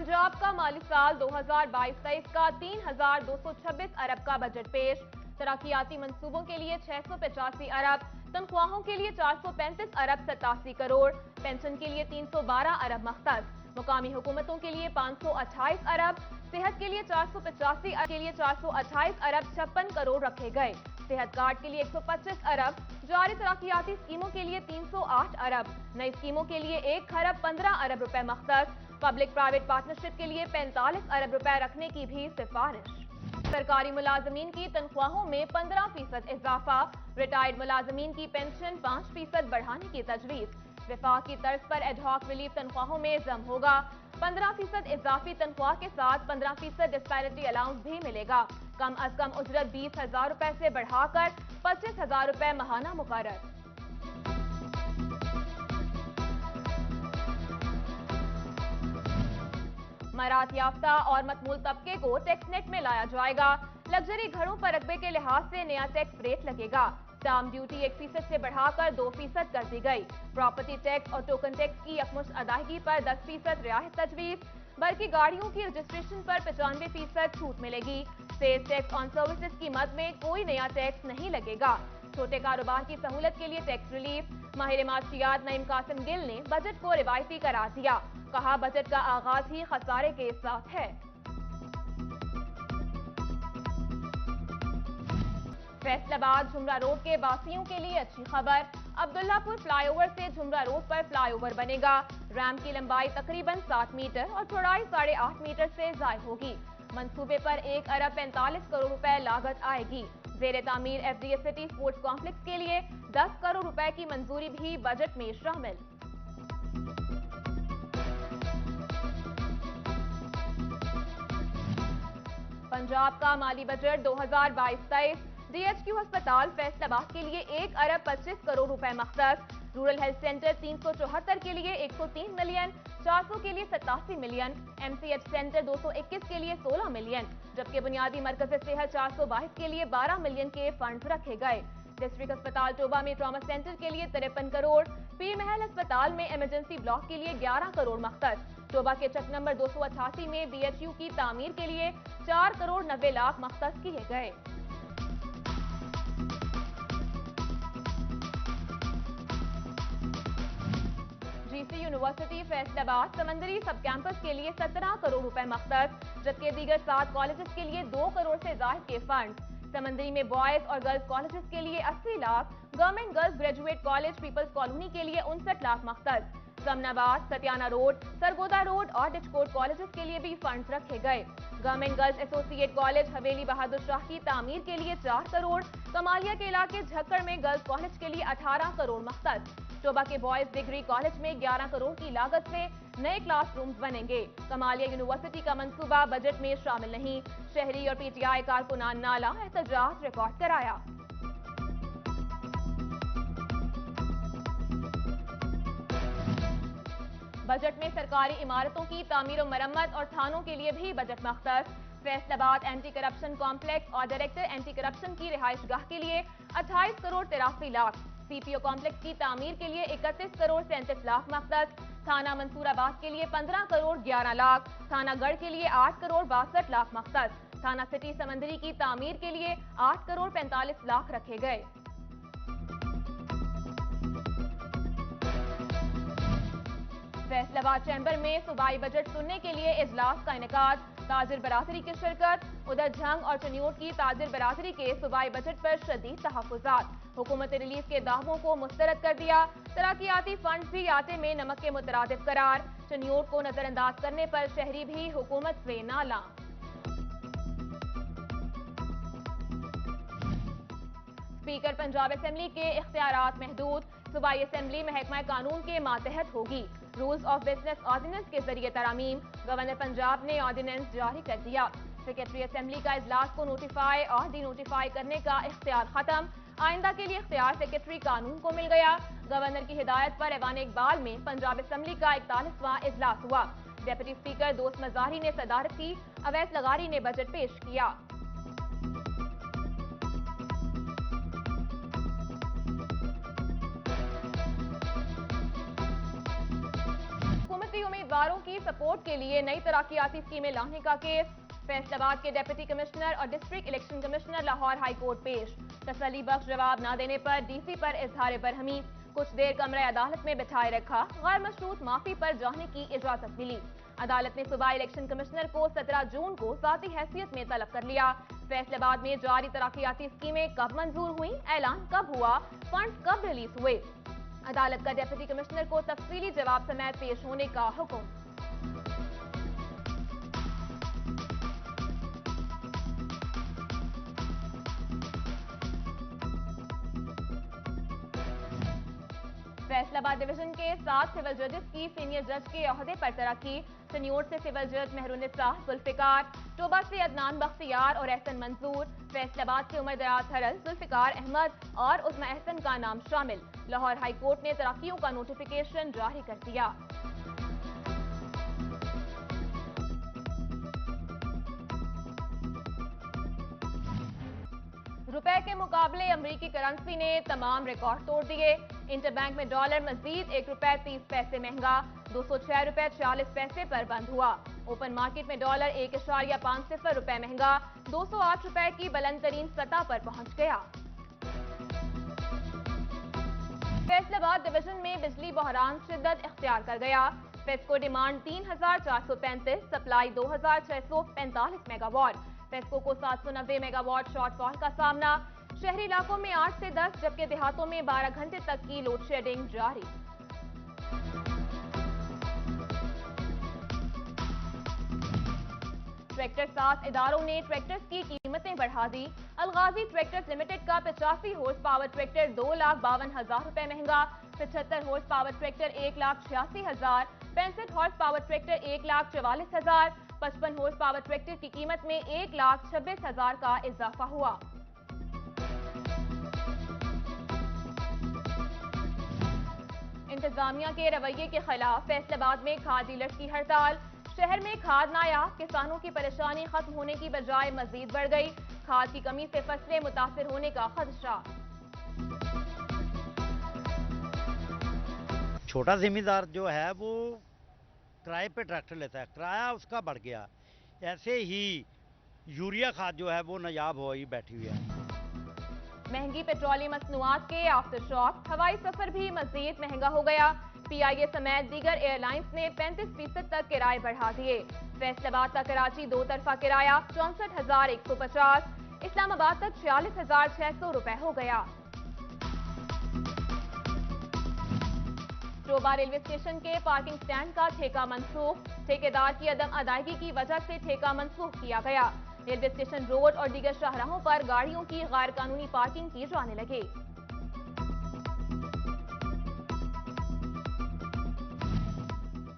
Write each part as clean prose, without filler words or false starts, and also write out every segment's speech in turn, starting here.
पंजाब का माली साल 2022-23 का 3,226 अरब का बजट पेश। तरक्याती मंसूबों के लिए 685 अरब, तनख्वाहों के लिए 435 अरब 87 करोड़, पेंशन के लिए 312 अरब मख्तस, मुकामी हुकूमतों के लिए 528 अरब, सेहत के लिए 428 अरब 56 करोड़ रखे गए। सेहत कार्ड के लिए 125 अरब, जारी तरक्याती स्कीमों के लिए 308 अरब, नई स्कीमों के लिए 1 खरब 15 अरब रुपए मख्तस, पब्लिक प्राइवेट पार्टनरशिप के लिए 45 अरब रुपए रखने की भी सिफारिश। सरकारी मुलाजमीन की तनख्वाहों में 15% इजाफा, रिटायर्ड मुलाजमीन की पेंशन 5% बढ़ाने की तजवीज। विफाक की तर्ज पर एडहॉक रिलीफ तनख्वाहों में जम होगा। 15% इजाफी तनख्वाह के साथ 15% डिस्पैरिटी अलाउंस भी मिलेगा। कम अज कम उजरत 20,000 रुपए से बढ़ाकर 25,000 रुपए माहाना मुकर्रर। मरात याफ्ता और मतमूल तबके को टैक्स नेट में लाया जाएगा। लग्जरी घरों पर रकबे के लिहाज से नया टैक्स रेट लगेगा। स्टाम्प ड्यूटी 1% से बढ़ाकर 2% कर दी गई। प्रॉपर्टी टैक्स और टोकन टैक्स की यकमुश्त अदायगी पर 10% रियायत तजवीज। बल्कि गाड़ियों की रजिस्ट्रेशन पर 95% छूट मिलेगी। सेल्स टैक्स ऑन सर्विसेज की मद में कोई नया टैक्स नहीं लगेगा। छोटे कारोबार की सहूलत के लिए टैक्स रिलीफ। माहिर माशियात नईम कासिम गिल ने बजट को रिवायती करार दिया। कहा, बजट का आगाज ही खसारे के साथ है। फैसलाबाद झुमरा रोड के बासियों के लिए अच्छी खबर। अब्दुल्लापुर फ्लाईओवर से झुमरा रोड पर फ्लाईओवर बनेगा। रैम्प की लंबाई तकरीबन 7 मीटर और चौड़ाई 8.5 मीटर से जायद होगी। मंसूबे पर 1 अरब 45 करोड़ रुपए लागत आएगी। जेर तामीर FDS सिटी स्पोर्ट्स कॉम्प्लेक्स के लिए 10 करोड़ रुपए की मंजूरी भी बजट में शामिल। पंजाब का माली बजट 2022-23 DHQ अस्पताल फैसलाबाद के लिए 1 अरब 25 करोड़ रुपए मख्तस। रूरल हेल्थ सेंटर 374 के लिए 103 मिलियन, 400 के लिए 87 मिलियन, MCH सेंटर 221 के लिए 16 मिलियन, जबकि बुनियादी मरकज सेहत 422 के लिए 12 मिलियन के फंड रखे गए। डिस्ट्रिक्ट अस्पताल टोबा में ट्रॉमा सेंटर के लिए 53 करोड़, पीर महल अस्पताल में इमरजेंसी ब्लॉक के लिए 11 करोड़ मख्तस। टोबा के चक नंबर 288 में BHU की तामीर के लिए 4 करोड़ 90 लाख मख्तस किए गए। GC यूनिवर्सिटी फैसलाबाद समंदरी सब कैंपस के लिए 17 करोड़ रुपए मख्तस, जबकि दीगर 7 कॉलेजेस के लिए 2 करोड़ से ज्यादा के फंड। समंदरी में बॉयज और गर्ल्स कॉलेजेस के लिए 80 lakh, government girls graduate college peoples colony के लिए 59 लाख मख्तस। समनाबाद, सतियाना रोड, सरगोदा रोड और डिचकोट कॉलेजेस के लिए भी फंड्स रखे गए। गवर्नमेंट गर्ल्स एसोसिएट कॉलेज हवेली बहादुर शाह की तामीर के लिए 4 करोड़, कमालिया के इलाके झक्कड़ में गर्ल्स कॉलेज के लिए 18 करोड़ मख्तस। टोबा के बॉयज डिग्री कॉलेज में 11 करोड़ की लागत से नए क्लासरूम्स बनेंगे। कमालिया यूनिवर्सिटी का मंसूबा बजट में शामिल नहीं। शहरी और PTI कारकुनान नाला एहतजाज रिकॉर्ड कराया। बजट में सरकारी इमारतों की तामीर और मरम्मत और थानों के लिए भी बजट मख्तस। फैसलाबाद एंटी करप्शन कॉम्प्लेक्स और डायरेक्टर एंटी करप्शन की रिहाइशगाह के लिए 28 करोड़ 83 लाख, CPO कॉम्प्लेक्स की तामीर के लिए 31 करोड़ 37 लाख मख्तस। थाना मंसूराबाद के लिए 15 करोड़ 11 लाख, थाना गढ़ के लिए 8 करोड़ 62 लाख मख्तस। थाना सिटी समंदरी की तामीर के लिए 8 करोड़ 45 लाख रखे गए। फैसलाबाद चैम्बर में सूबाई बजट सुनने के लिए इजलास का इनेकाद, ताजिर बरादरी की शिरकत। उधर झंग और चनियोट की ताजिर बरादरी के सूबाई बजट पर शदीद तहफ्फुज़ात। हुकूमत रिलीफ के दावों को मुस्तरद कर दिया। तरक्याती फंड भी आटे में नमक के मुतरादिफ करार। चनियोट को नजरअंदाज करने पर शहरी भी हुकूमत से नाला। स्पीकर पंजाब असेंबली के इख्तियारात महदूद। सूबाई असेंबली महकमा कानून के मातहत होगी। रूल्स ऑफ बिजनेस ऑर्डिनेंस के जरिए तरामीम। गवर्नर पंजाब ने ऑर्डिनेंस जारी कर दिया। सेक्रेटरी असेंबली का इजलास को नोटिफाई और डी नोटिफाई करने का इख्तियार खत्म। आइंदा के लिए इख्तियार सेक्रेटरी कानून को मिल गया। गवर्नर की हिदायत पर ऐवान इकबाल में पंजाब असेंबली का 41वां इजलास हुआ। डेप्यूटी स्पीकर दोस्त मजारी ने सदारत की। अवैस लगारी ने बजट पेश किया। امیدواروں کی سپورٹ کے لیے نئی ترقیاتی اسکیمیں لانے کا کیس، فیصل آباد کے ڈپٹی کمشنر اور district election commissioner Lahore high court پیش، تسلی بخش جواب نہ دینے پر ڈی سی پر اظہار برہمی، کچھ دیر کمرہ عدالت میں بٹھائے رکھا، غیر مشروط معافی پر جانے کی اجازت ملی۔ عدالت نے صوبائی الیکشن کمشنر کو 17 جون کو ذاتی حیثیت میں طلب کر لیا۔ فیصل آباد میں جاری ترقیاتی اسکیمیں کب منظور ہوئیں، اعلان کب ہوا، فنڈز کب ریلیز ہوئے، عدالت کا ڈپٹی کمشنر کو تفصیلی جواب سمیت پیش ہونے کا حکم۔ فیصل آباد ڈویژن کے 7 سول ججز کی سینئر جج کے عہدے پر ترقی، سنیوٹ سے سول جج مہرالنساء ذوالفقار، ٹوبہ سے عدنان بختیار اور احسن منصور، فیصل آباد سے عمر دراز حرل، ذوالفقار احمد اور عظمی احسن کا نام شامل۔ لاہور ہائی کورٹ نے ترقیوں کا نوٹیفیکیشن جاری کر دیا۔ روپے کے مقابلے امریکی کرنسی نے تمام ریکارڈ توڑ دیے۔ انٹر بینک میں ڈالر مزید 1 روپے 30 پیسے مہنگا، 206 روپے 46 پیسے پر بند ہوا۔ اوپن مارکیٹ میں ڈالر 1.50 روپے مہنگا، 208 روپے کی بلند ترین سطح پر پہنچ گیا۔ فیصل آباد ڈویژن میں بجلی بحران شدت اختیار کر گیا۔ FESCO demand 3435، supply 2645 mega what. FESCO کو 790 میگا واٹ شارٹ فال کا سامنا، شہری علاقوں میں 8 سے 10 جبکہ دیہاتوں میں 12 گھنٹے تک کی لوڈ شیڈنگ جاری۔ ٹریکٹر ساز اداروں نے ٹریکٹرز کی قیمتیں بڑھا دی۔ الغازی ٹریکٹرز لمیٹڈ کا 85 ہارس پاور ٹریکٹر 2,52,000 روپے مہنگا، 75 horse power tractor 1,86,000، 65 horse power tractor 1,44,000، 55 horse power tractor کی قیمت میں 1,26,000 کا اضافہ ہوا۔ انتظامیہ کے رویے کے خلاف فیصل آباد میں کھاد ڈیلرز کی ہڑتال، شہر میں کھاد نایاب، کسانوں کی پریشانی ختم ہونے کی بجائے مزید بڑھ گئی، کھاد کی کمی سے فصلیں متاثر ہونے کا خدشہ۔ چھوٹا زمیندار جو ہے وہ کرائے پہ ٹریکٹر لیتا ہے، کرایہ اس کا بڑھ گیا، ایسے ہی یوریا کھاد جو ہے وہ نایاب ہوئی بیٹھی ہوئی ہے۔ مہنگی پیٹرولیمی مصنوعات کے آفٹر شاک، ہوائی سفر بھی مزید مہنگا ہو گیا، پی آئی اے سمیت دیگر ایئر لائنز نے 35% تک کرائے بڑھا دیے۔ فیصل آباد تا کراچی دو طرفہ کرایہ 64,150، اسلام آباد تک 46,600 روپے ہو گیا۔ ٹوبہ ریلوے اسٹیشن کے پارکنگ سٹینڈ کا ٹھیکہ منسوخ، ٹھیکیدار کی عدم ادائیگی کی وجہ سے ٹھیکہ منسوخ کیا گیا۔ ریلوے اسٹیشن روڈ اور دیگر شاہراہوں پر گاڑیوں کی غیر قانونی پارکنگ کی جانے لگی۔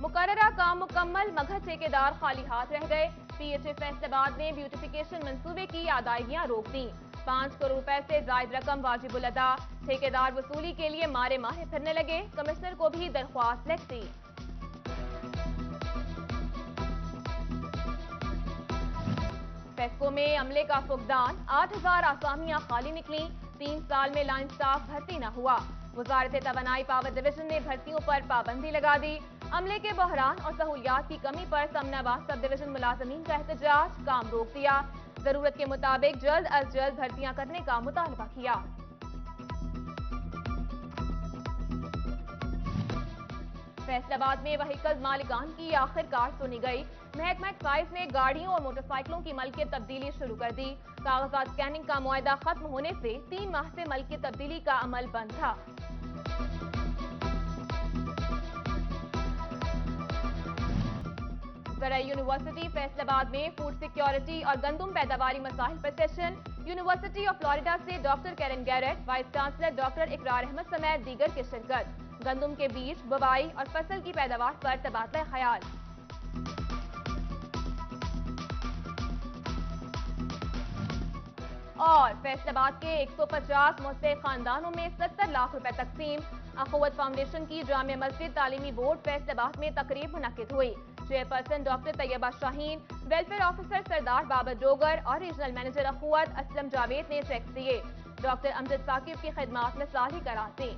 مقررہ کام مکمل مگر ٹھیکیدار خالی ہاتھ رہ گئے، پی ایچ اے فیصل آباد نے بیوٹیفیکیشن منصوبے کی ادائیگیاں روک دیں، 5 کروڑ روپے سے زائد رقم واجب الادا، ٹھیکیدار وصولی کے لیے مارے ماہے پھرنے لگے، کمشنر کو بھی درخواست لکھ دی۔ فیسکو میں عملے کا فقدان، 8,000 آسامیاں خالی نکلیں، 3 سال میں لائن سٹاف بھرتی نہ ہوا، وزارت توانائی پاور ڈویژن نے بھرتیوں پر پابندی لگا دی، عملے کے بحران اور سہولیات کی کمی پر سمن آباد سب ڈویژن ملازمین کا احتجاج، کام روک دیا، ضرورت کے مطابق جلد از جلد بھرتیاں کرنے کا مطالبہ کیا۔ فیصل آباد میں وہیکل مالکان کی آخر کار سنی گئی، محکمہ ایکسائز نے گاڑیوں اور موٹر سائیکلوں کی ملکیت تبدیلی شروع کر دی، کاغذات اسکیننگ کا معاہدہ ختم ہونے سے 3 ماہ سے ملکیت تبدیلی کا عمل بند تھا۔ زرعی یونیورسٹی فیصل آباد میں فوڈ سیکیورٹی اور گندم پیداواری مسائل پر سیشن، یونیورسٹی آف فلوریڈا سے doctor Keran Garrett, vice chancellor doctor اقرار احمد سمیت دیگر کی شرکت، گندم کے بیج، بوائی اور فصل کی پیداوار پر تبادلہ خیال۔ اور فیصل آباد کے 150 مستحق خاندانوں میں 70 لاکھ روپے تقسیم، اخوت فاؤنڈیشن کی جامع مسجد تعلیمی بورڈ فیصل آباد میں تقریب منعقد ہوئی، چیئرپرسن ڈاکٹر طیبہ شاہین، ویلفیئر آفیسر سردار بابر ڈوگر اور ریجنل مینیجر اخوت اسلم جاوید نے چیکس دیے، ڈاکٹر امجد ثاقب کی خدمات مثالی قرار دیں۔